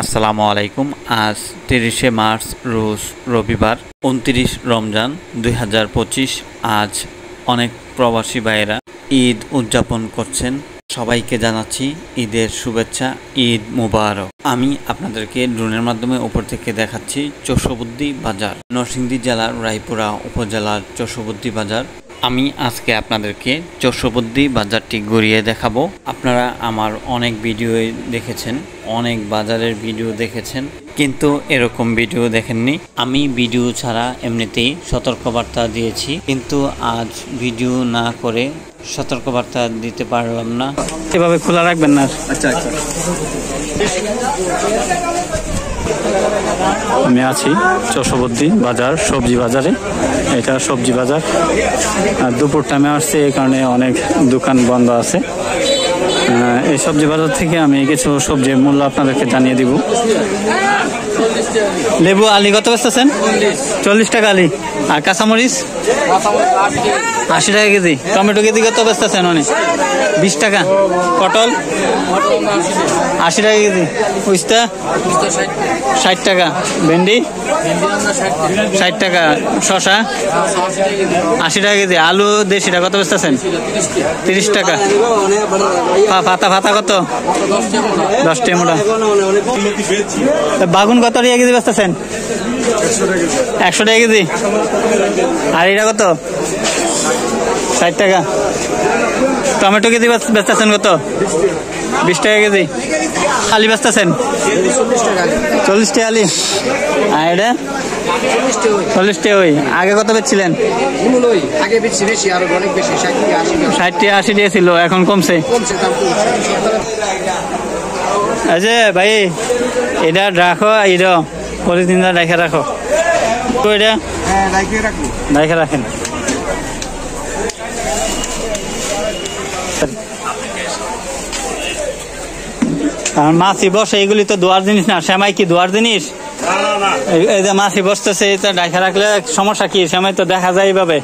আসসালামু আলাইকুম। আজ ৩০শে মার্চ রোজ রবিবার ২৯ রমজান ২০২৫। আজ অনেক প্রবাসী ভাইয়েরা ঈদ উদযাপন করছেন। সবাইকে জানাচ্ছি ঈদের শুভেচ্ছা, ঈদ মুবারক। আমি আপনাদেরকে ড্রোনের মাধ্যমে উপর থেকে দেখাচ্ছি চৌষবুদ্দি বাজার, নরসিংদী জেলার রায়পুরা উপজেলার চৌষবুদ্দি বাজার। আমি আজকে আপনাদেরকে চৌষবুদ্দি বাজারটি ঘুরিয়ে দেখাবো। আপনারা আমার অনেক ভিডিও দেখেছেন, অনেক বাজারের ভিডিও দেখেছেন, কিন্তু এরকম ভিডিও দেখেননি। আমি ভিডিও ছাড়া এমনিতেই সতর্কবার্তা দিয়েছি, কিন্তু আজ ভিডিও না করে সতর্কবার্তা দিতে পারলাম না। এভাবে খোলা রাখবেন না। আচ্ছা, আমি আছি চৌষবুদ্দি বাজার, সবজি বাজারে। এটা সবজি বাজার। দুপুর টাইমে আসছে, এই কারণে অনেক দোকান বন্ধ আছে। এই সবজি বাজার থেকে আমি কিছু সবজির মূল্য আপনাদেরকে জানিয়ে দিব। লেবু আলি কত বেচতেছেন? 40 টাকা আলি। আর কাঁচামরিচ 80 টাকা কেজি। টমেটো কেজি কত বেচতেছেন? 20 টাকা। পটল 80 টাকা কেজি। উস্তা 60 টাকা। ভেন্ডি 60 টাকা। শশা 80 টাকা কেজি। আলু দেশিটা কত বেচতেছেন? 30 টাকা। পাতা কত? 10 টাকা মোটা। বাগুন কত টাকা কেজি বেচতেছেন? 100 টাকা কেজি। আর এটা কত? 60 টাকা। টমেটো কেজি বেচতেছেন কত? 20 টাকা কেজি। আলি বেচতেছেন 40 টাকা আলি। আর এটা 40 টাকা। ওই আগে কত বেচছিলেন? 60 টাকা 80 টাকা ছিল, এখন কমছে। আচ্ছা ভাই, এটা রাখো, এটা পলিথিন রেখে রাখো। তো এটা রেখে রাখেন। মাছি বসে, এগুলি তো দোয়ার জিনিস না। সেমাই কি দোয়ার জিনিস? এই যে মাছি বসতেছে, এটা রেখে রাখলে সমস্যা কি? সেমাই তো দেখা যায় এইভাবে।